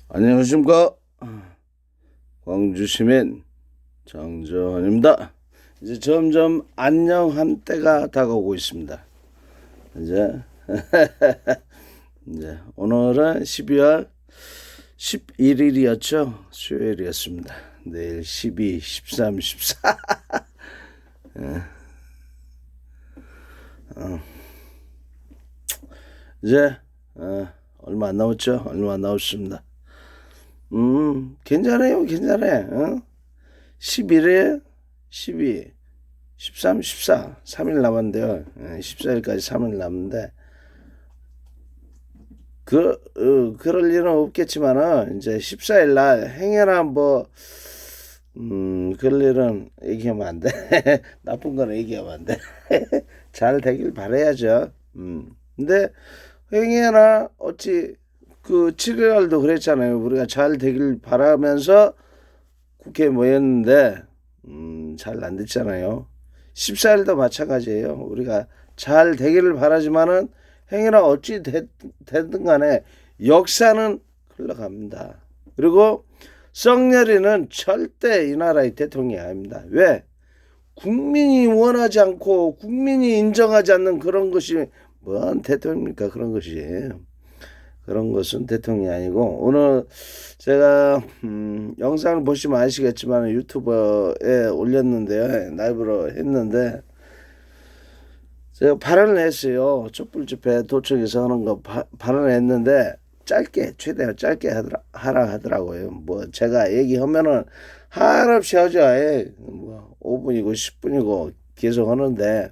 안녕하십니까. 광주시민 장정환입니다. 이제 점점 안녕한 때가 다가오고 있습니다. 이제 이제 오늘은 12월 11일이었죠. 수요일이었습니다. 내일 12, 13, 14. 이제 얼마 안 남았죠. 얼마 안 남았습니다. 괜찮아요. 괜찮아. 11일, 12, 13, 14, 3일 남았는데요. 14일까지 3일 남는데, 그럴 일은 없겠지만은, 이제 14일 날 행여나 그럴 일은 얘기하면 안 돼. 나쁜 거는 얘기하면 안 돼. 잘 되길 바라야죠. 근데 행여나 어찌 그 7일날도 그랬잖아요. 우리가 잘 되길 바라면서 국회에 모였는데 잘 안 됐잖아요. 14일도 마찬가지예요. 우리가 잘 되기를 바라지만은 행여나 어찌 되든 간에 역사는 흘러갑니다. 그리고 썩렬이는 절대 이 나라의 대통령이 아닙니다. 왜? 국민이 원하지 않고 국민이 인정하지 않는 그런 것이 뭔 대통령입니까? 그런 것은 대통령이 아니고, 오늘 제가 영상을 보시면 아시겠지만 유튜버에 올렸는데요. 라이브로 했는데 제가 발언을 했어요. 촛불 집회 도청에서 하는 거 발언을 했는데 짧게, 최대한 짧게 하라 하더라고요. 뭐 제가 얘기하면은 한없이 하죠. 뭐 5분이고 10분이고 계속 하는데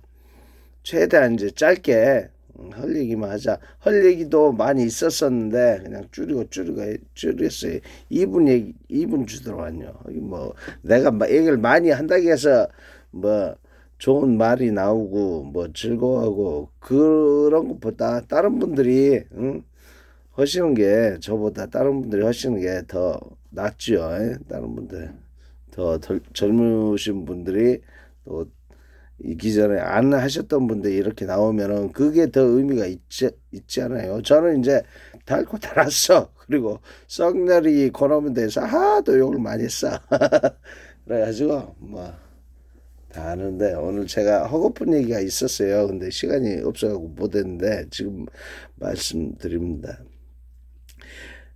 최대한 이제 짧게 할 얘기만 하자. 할 얘기도 많이 있었었는데 그냥 줄였어요. 2분 주더라고요. 뭐 내가 얘기를 많이 한다고 해서 뭐 좋은 말이 나오고 뭐 즐거워하고 그런 것보다 다른 분들이 하시는 게, 저보다 다른 분들이 하시는 게 더 낫죠. 다른 분들 더 젊으신 분들이 또 이기 전에 안 하셨던 분들이 이렇게 나오면은 그게 더 의미가 있잖아요. 저는 이제 달고 달았어. 그리고 썩날이 그놈에 대해서 하도 욕을 많이 했어. 그래가지고 뭐 다 아는데, 오늘 제가 허구픈 얘기가 있었어요. 근데 시간이 없어가지고 못했는데 지금 말씀드립니다.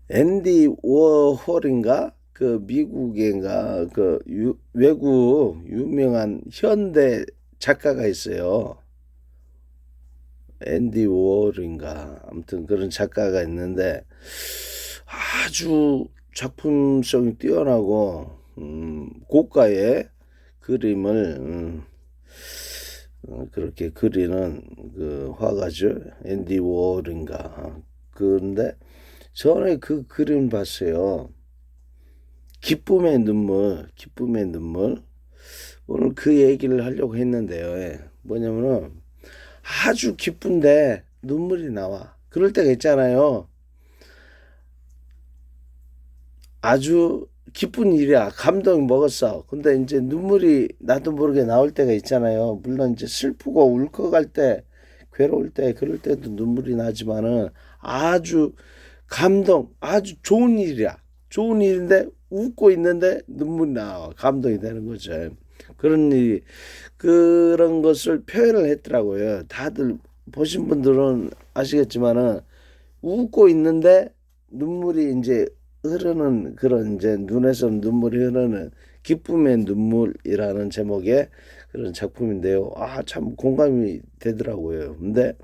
앤디 워홀인가, 그 미국인가, 그 외국 유명한 현대 작가가 있어요. 앤디 워홀인가, 아무튼 그런 작가가 있는데 아주 작품성이 뛰어나고 고가의 그림을 그렇게 그리는 그 화가죠. 앤디 워홀인가. 그런데 전에 그 그림 봤어요. 기쁨의 눈물. 오늘 그 얘기를 하려고 했는데요. 뭐냐면은 아주 기쁜데 눈물이 나와. 그럴 때가 있잖아요. 아주 기쁜 일이야. 감동 먹었어. 근데 이제 눈물이 나도 모르게 나올 때가 있잖아요. 물론 이제 슬프고 울컥할 때, 괴로울 때, 그럴 때도 눈물이 나지만은 아주 아주 좋은 일이야. 좋은 일인데 웃고 있는데 눈물이 나와. 감동이 되는 거죠. 그런 것을 표현을 했더라고요. 다들 보신 분들은 아시겠지만은 웃고 있는데 눈물이 이제 흐르는, 그런 이제 눈에서 눈물이 흐르는 기쁨의 눈물이라는 제목의 그런 작품인데요. 참 공감이 되더라고요. 근데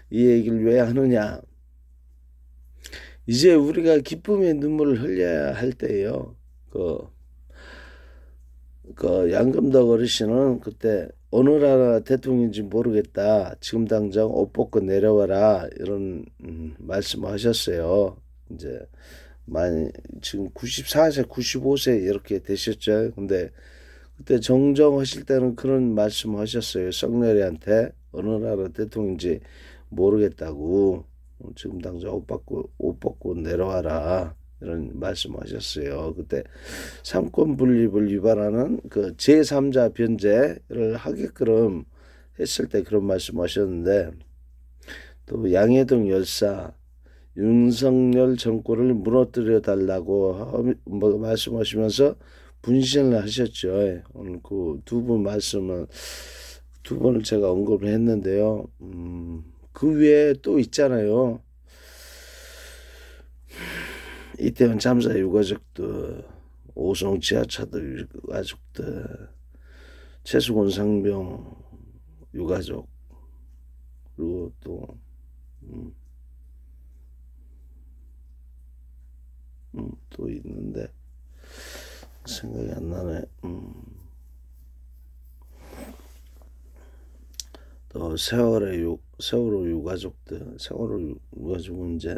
이 얘기를 왜 하느냐? 이제 우리가 기쁨의 눈물을 흘려야 할 때예요. 그 양금덕 어르신은 그때 어느 나라 대통령인지 모르겠다, 지금 당장 옷 벗고 내려와라, 이런 말씀하셨어요. 이제 많이 지금 94세, 95세 이렇게 되셨죠. 근데 그때 정정하실 때는 그런 말씀하셨어요. 썩내리한테 어느 나라 대통령인지 모르겠다고, 지금 당장 옷 벗고 내려와라, 이런 말씀하셨어요. 그때 삼권 분립을 위반하는 그 제3자 변제를 하게끔 했을 때 그런 말씀하셨는데, 또 양해동 열사, 윤석열 정권을 무너뜨려 달라고 뭐 말씀하시면서 분신을 하셨죠. 예. 오늘 그 두 분 말씀은 두 번을 제가 언급을 했는데요. 그 외에 또 있잖아요. 이태원 참사 유가족들, 오송 지하차도 유가족들, 최수곤 상병 유가족, 그리고 또 있는데 생각이 안 나네. 또 세월호 유가족들, 세월호 유가족은 이제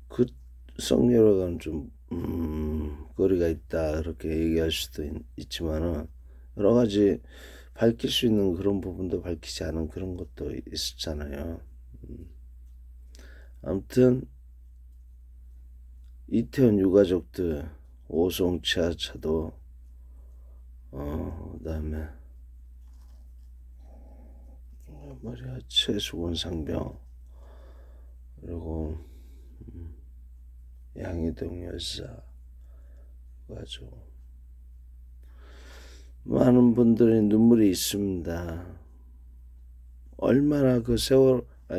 그 성렬과는 좀 거리가 있다 그렇게 얘기할 수도 있지만은 여러 가지 밝힐 수 있는 그런 부분도 밝히지 않은 그런 것도 있었잖아요. 아무튼 이태원 유가족들, 오송 지하차도, 그다음에 말이야 최수건 상병, 그리고 양희동 열사 가지고 많은 분들의 눈물이 있습니다. 얼마나 그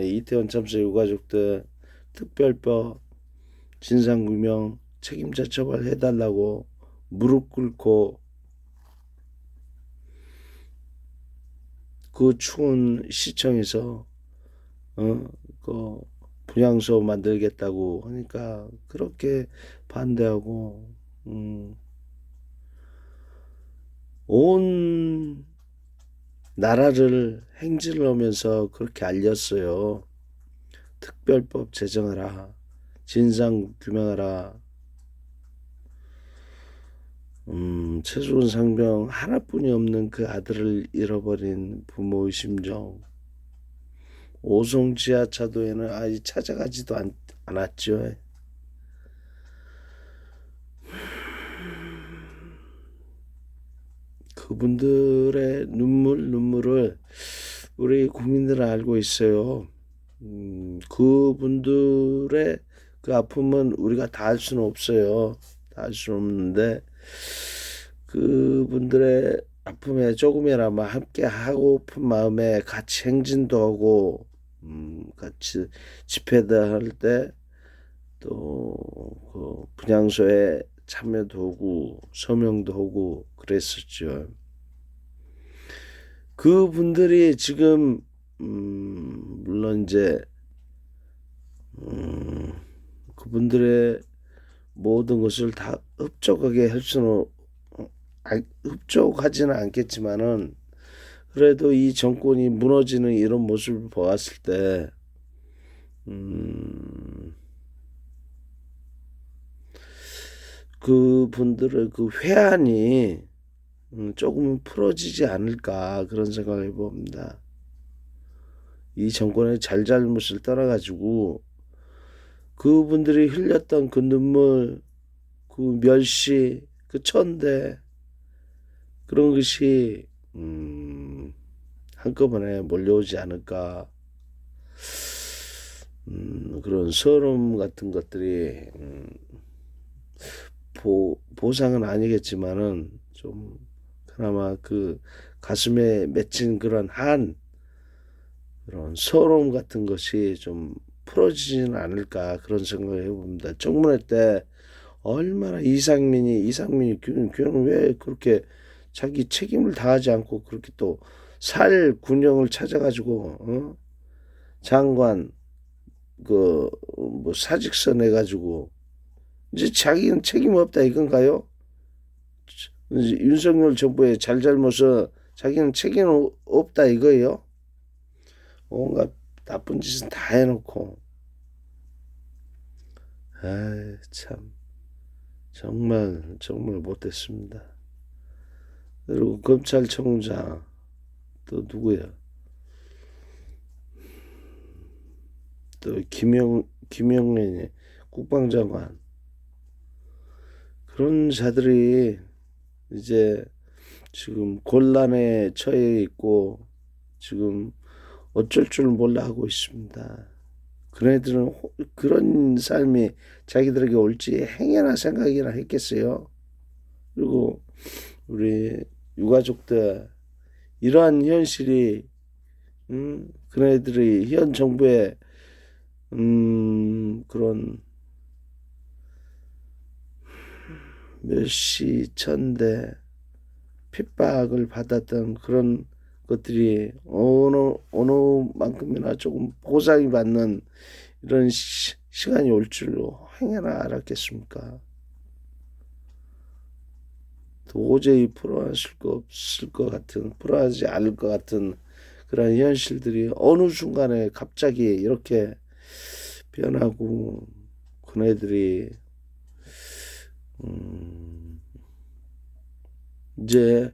이태원 참사 유가족들 특별법 진상규명 책임자 처벌해달라고 무릎 꿇고 그 추운 시청에서 그 분향소 만들겠다고 하니까 그렇게 반대하고 온 나라를 행진하면서 그렇게 알렸어요. 특별법 제정하라, 진상 규명하라. 최수근 상병 하나뿐이 없는 그 아들을 잃어버린 부모의 심정. 오송 지하차도에는 아직 찾아가지도 않았죠. 그분들의 눈물을 우리 국민들은 알고 있어요. 그분들의 그 아픔은 우리가 다 알 수는 없어요. 다 알 수는 없는데 그분들의 아픔에 조금이나마 함께 하고픈 마음에 같이 행진도 하고 같이 집회도 할 때 또 그 분향소에 참여도 하고 서명도 하고 그랬었죠. 그분들이 지금 물론 이제 그분들의 모든 것을 다 흡족하게 할 수는 흡족하지는 않겠지만은 그래도 이 정권이 무너지는 이런 모습을 보았을 때 그분들의 그 회한이 조금은 풀어지지 않을까 그런 생각을 해봅니다. 이 정권의 잘잘못을 떠나가지고 그분들이 흘렸던 그 눈물, 그 멸시, 그 천대 그런 것이 한꺼번에 몰려오지 않을까 그런 서러움 같은 것들이 보상은 아니겠지만은 좀 그나마 그 가슴에 맺힌 그런 그런 서러움 같은 것이 좀 풀어지지는 않을까 그런 생각을 해봅니다. 청문회 때 얼마나 이상민이 걔는 왜 그렇게 자기 책임을 다하지 않고 그렇게 또 살 군형을 찾아가지고 장관 그 뭐 사직서 내가지고 이제 자기는 책임 없다 이건가요? 이제 윤석열 정부의 잘잘못을 자기는 책임 없다 이거예요? 온갖 나쁜 짓은 다 해놓고 참 정말 못됐습니다. 그리고 검찰총장 또 누구야? 또 김영래 국방장관 그런 자들이 이제 지금 곤란에 처해 있고 지금 어쩔 줄 몰라 하고 있습니다. 그네들은 그런 삶이 자기들에게 올지 행여나 생각이나 했겠어요. 그리고 우리 유가족들 이러한 현실이 그네들이 현 정부의 그런 멸시 천대 핍박을 받았던 그런 것들이 어느 만큼이나 조금 보상이 받는 이런 시간이 올 줄로 행여나 알았겠습니까? 도저히 풀어하실 거 없을 것 같은, 풀어하지 않을 것 같은 그런 현실들이 어느 순간에 갑자기 이렇게 변하고 그네들이 음, 이제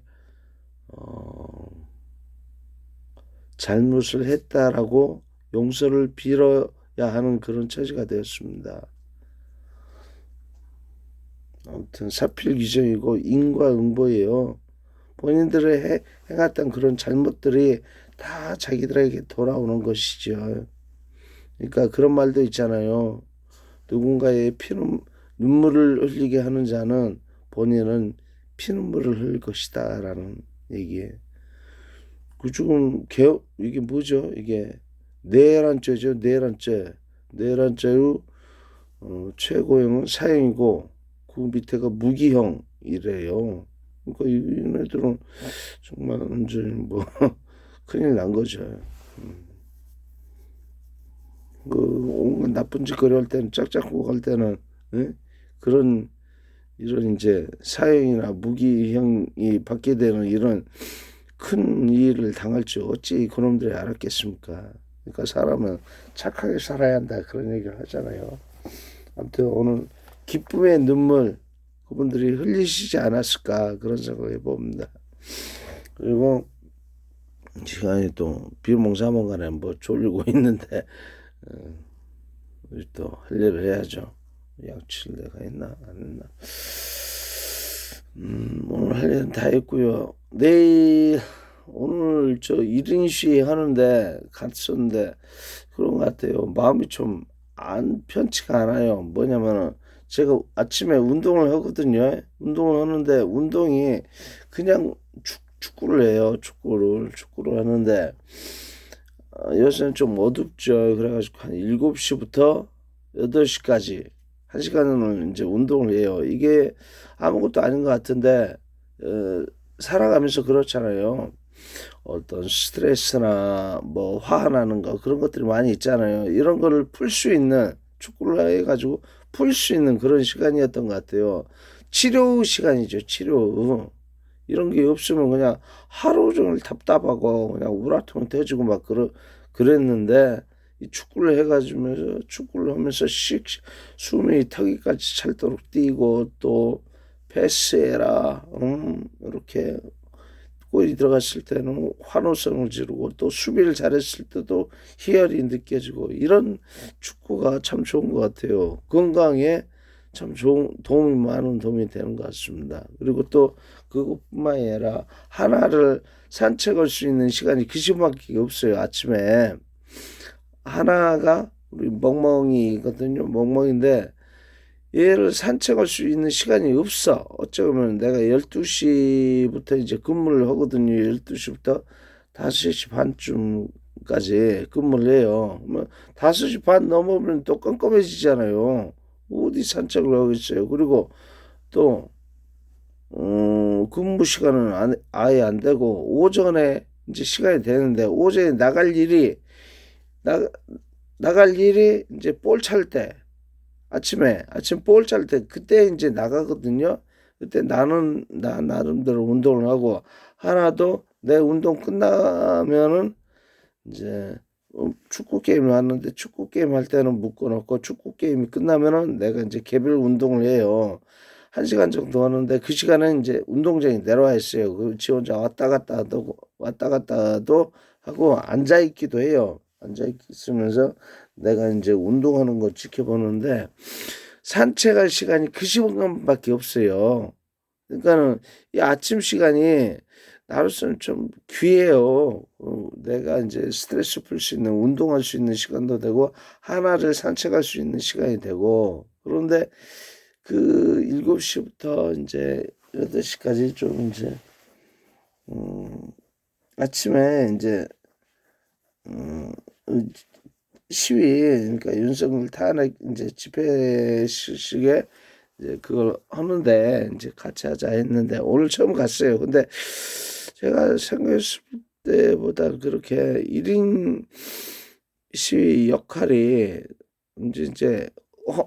잘못을 했다라고 용서를 빌어야 하는 그런 처지가 되었습니다. 아무튼 사필 규정이고 인과응보예요. 본인들의 행했던 그런 잘못들이 다 자기들에게 돌아오는 것이죠. 그러니까 그런 말도 있잖아요. 누군가의 눈물을 흘리게 하는 자는 본인은 피눈물을 흘릴 것이다 라는 얘기에 그 지금 이게 뭐죠? 이게 내란죄죠. 내란죄. 내란죄의 최고형은 사형이고 그 밑에가 무기형이래요. 그러니까 얘네들은 정말 완전 뭐 큰일 난 거죠. 그 온갖 나쁜 짓거리 할 때는 짝짝고 갈 때는 예? 그런 이런 이제 사형이나 무기형이 받게 되는 이런 큰 일을 당할 줄 어찌 그놈들이 알았겠습니까? 그러니까 사람은 착하게 살아야 한다 그런 얘기를 하잖아요. 아무튼 오늘 기쁨의 눈물 그분들이 흘리시지 않았을까 그런 생각을 해봅니다. 그리고 시간이 또 비몽사몽간에 뭐 졸리고 있는데 우리 또 할 일을 해야죠. 양치를 내가 했나 안 했나. 오늘 할 일은 다 했고요. 내일 오늘 저 1인 시위 하는데 갔었는데 그런 것 같아요. 마음이 좀 안 편치가 않아요. 뭐냐면은 제가 아침에 운동을 하거든요. 운동을 하는데 운동이 그냥 축구를 해요. 축구를 하는데 요새는 좀 어둡죠. 그래가지고 한 7시부터 8시까지 1시간을 이제 운동을 해요. 이게 아무것도 아닌 것 같은데 살아가면서 그렇잖아요. 어떤 스트레스나 뭐 화나는 거 그런 것들이 많이 있잖아요. 이런 거를 풀 수 있는 축구를 해가지고 풀 수 있는 그런 시간이었던 것 같아요. 치료 시간이죠. 치료. 이런 게 없으면 그냥 하루 종일 답답하고 그냥 우라통 터지고 막 그랬는데 이 축구를 해가지고 축구를 하면서 숨이 턱이까지 찰도록 뛰고 또 패스해라 이렇게 골이 들어갔을 때는 환호성을 지르고 또 수비를 잘했을 때도 희열이 느껴지고 이런 축구가 참 좋은 것 같아요. 건강에 참 좋은 많은 도움이 되는 것 같습니다. 그리고 또 그것뿐만 아니라 하나를 산책할 수 있는 시간이 그 시간밖에 없어요. 아침에 하나가 우리 멍멍이거든요. 멍멍인데 얘를 산책할 수 있는 시간이 없어. 어쩌면 내가 12시부터 이제 근무를 하거든요. 12시부터 5시 반쯤까지 근무를 해요. 뭐 5시 반 넘으면 또 깜깜해지잖아요. 어디 산책을 하겠어요. 그리고 또 근무 시간은 아예 안 되고 오전에 이제 시간이 되는데 오전에 나, 나갈 일이 이제 볼 찰 때 아침 볼 찰 때 그때 이제 나가거든요. 그때 나 나름대로 운동을 하고 하나도 내 운동 끝나면은 이제 축구 게임을 하는데 축구 게임 할 때는 묶어놓고 축구 게임이 끝나면은 내가 이제 개별 운동을 해요. 1시간 정도 하는데 그 시간에 이제 운동장에 내려와 있어요. 지 혼자 왔다 갔다도 하고 앉아 있기도 해요. 앉아 있으면서 내가 이제 운동하는 거 지켜보는데 산책할 시간이 그 시간밖에 없어요. 그러니까는 이 아침 시간이 나로서는 좀 귀해요. 내가 이제 스트레스 풀 수 있는 운동할 수 있는 시간도 되고 하나를 산책할 수 있는 시간이 되고 그런데 그 7시부터 이제 8시까지 좀 이제 아침에 이제 시위 그러니까 윤석열 탄핵 이제 집회식에 이제 그걸 하는데 이제 같이 하자 했는데 오늘 처음 갔어요. 근데 제가 생각했을 때보다 그렇게 1인 시위 역할이 이제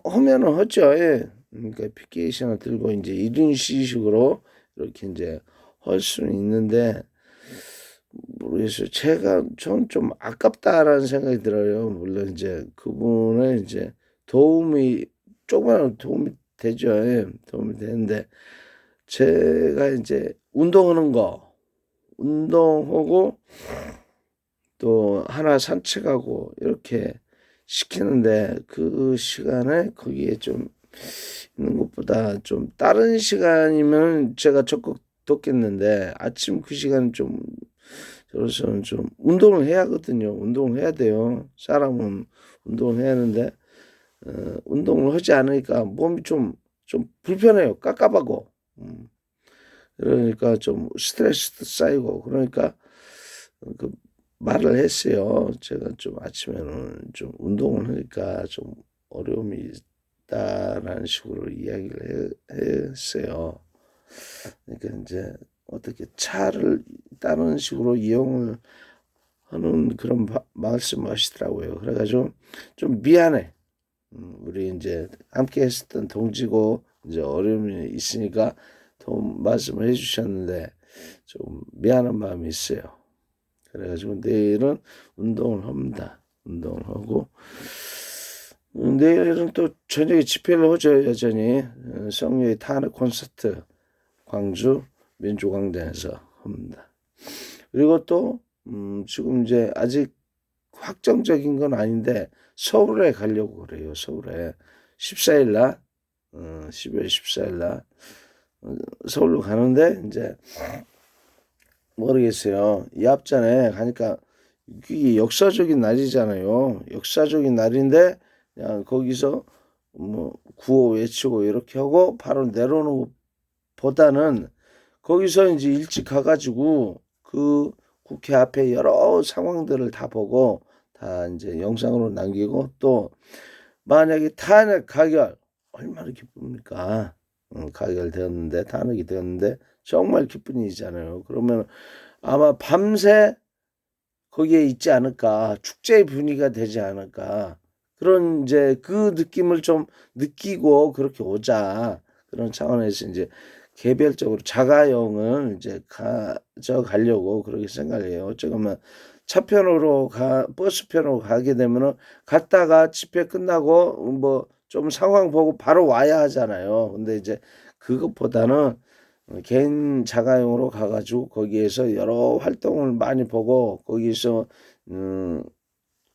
하면은 하죠. 예. 그러니까 피켓을 들고 이제 1인 시식으로 이렇게 이제 할 수는 있는데 모르겠어요. 전 좀 아깝다라는 생각이 들어요. 물론 이제 그분의 이제 도움이 조금은 도움이 되죠. 예. 도움이 되는데 제가 이제 운동하는 거, 운동하고 또 하나 산책하고 이렇게 시키는데 그 시간에 거기에 좀 있는 것보다 좀 다른 시간이면 제가 적극 돕겠는데 아침 그 시간 좀 저로서는 좀 운동을 해야 하거든요. 운동을 해야 돼요. 사람은 운동을 해야 하는데 운동을 하지 않으니까 몸이 좀 불편해요. 깝깝하고. 그러니까 좀 스트레스도 쌓이고 그러니까 그 말을 했어요. 제가 좀 아침에는 좀 운동을 하니까 좀 어려움이 있다라는 식으로 이야기를 했어요. 그러니까 이제 어떻게 차를 다른 식으로 이용을 하는 그런 말씀하시더라고요. 그래가지고 좀 미안해. 우리 이제 함께 했었던 동지고 이제 어려움이 있으니까 도움 말씀을 해주셨는데 좀 미안한 마음이 있어요. 그래가지고 내일은 운동을 합니다. 운동을 하고 내일은 또 저녁에 집회를 하죠. 여전히 성녀의 탄핵 콘서트 광주 민주광장에서 합니다. 그리고 또 지금 이제 아직 확정적인 건 아닌데 서울에 가려고 그래요. 서울에 14일 날 12월 14일 날 서울로 가는데 이제 모르겠어요. 이 앞전에 가니까 이게 역사적인 날이잖아요. 역사적인 날인데 그냥 거기서 뭐 구호 외치고 이렇게 하고 바로 내려오는 것보다는 거기서 이제 일찍 가가지고 그 국회 앞에 여러 상황들을 다 보고 다 이제 영상으로 남기고 또 만약에 탄핵 가결 얼마나 기쁩니까? 가결되었는데 탄핵이 되었는데 정말 기쁜 일이잖아요. 그러면 아마 밤새 거기에 있지 않을까 축제의 분위기가 되지 않을까 그런 이제 그 느낌을 좀 느끼고 그렇게 오자 그런 차원에서 이제 개별적으로 자가용을 이제 가져가려고 그렇게 생각해요. 어쩌면 차편으로 버스편으로 가게 되면은 갔다가 집회 끝나고 뭐 좀 상황 보고 바로 와야 하잖아요. 근데 이제 그것보다는 개인 자가용으로 가가지고 거기에서 여러 활동을 많이 보고 거기서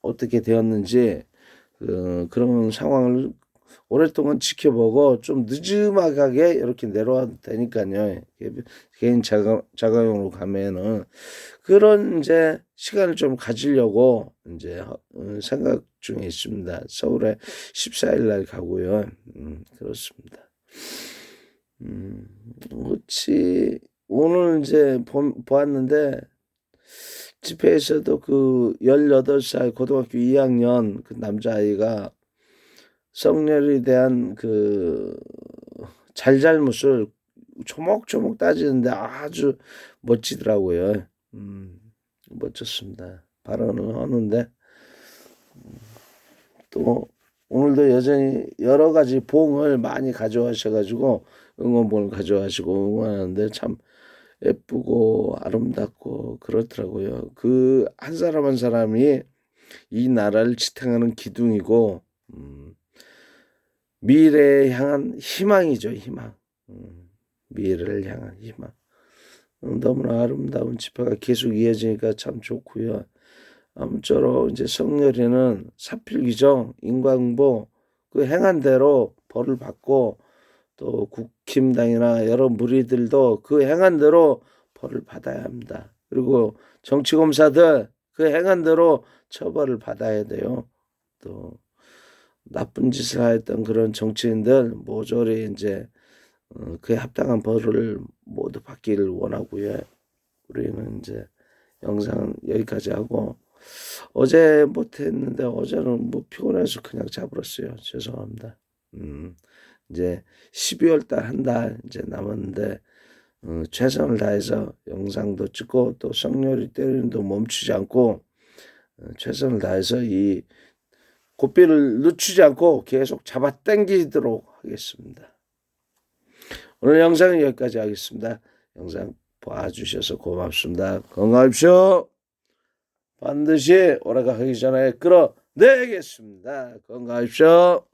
어떻게 되었는지 그런 상황을 오랫동안 지켜보고 좀 느즈막하게 이렇게 내려와도 되니까요. 개인 자가용으로 가면은 그런 이제 시간을 좀 가지려고 이제 생각 중에 있습니다. 서울에 14일 날 가고요. 그렇습니다. 그렇지. 오늘 이제 보았는데 집회에서도 그 18살 고등학교 2학년 그 남자아이가 성렬에 대한 그 잘잘못을 조목조목 따지는데 아주 멋지더라고요. 멋졌습니다. 발언을 하는데 또 오늘도 여전히 여러 가지 봉을 많이 가져와셔가지고 응원봉을 가져와시고 응원하는데 참 예쁘고 아름답고 그렇더라고요. 그 한 사람 한 사람이 이 나라를 지탱하는 기둥이고 미래에 향한 희망이죠. 희망. 미래를 향한 희망. 너무나 아름다운 집회가 계속 이어지니까 참 좋고요. 아무쪼록 이제 성렬이는 사필귀정 인광보 그 행한 대로 벌을 받고 또 국힘당이나 여러 무리들도 그 행한 대로 벌을 받아야 합니다. 그리고 정치검사들 그 행한 대로 처벌을 받아야 돼요. 또 나쁜 짓을 하였던 그런 정치인들 모조리 이제 그에 합당한 벌을 모두 받기를 원하고요. 우리는 이제 영상 여기까지 하고, 어제 못했는데 어제는 뭐 피곤해서 그냥 자버렸어요. 죄송합니다. 이제 12월 달 한 달 이제 남았는데 최선을 다해서 영상도 찍고 또 성렬이 때리는도 멈추지 않고 최선을 다해서 이 고삐를 늦추지 않고 계속 잡아 당기도록 하겠습니다. 오늘 영상은 여기까지 하겠습니다. 영상 봐주셔서 고맙습니다. 건강하십시오. 반드시 올해가 하기 전에 끌어내겠습니다. 건강하십시오.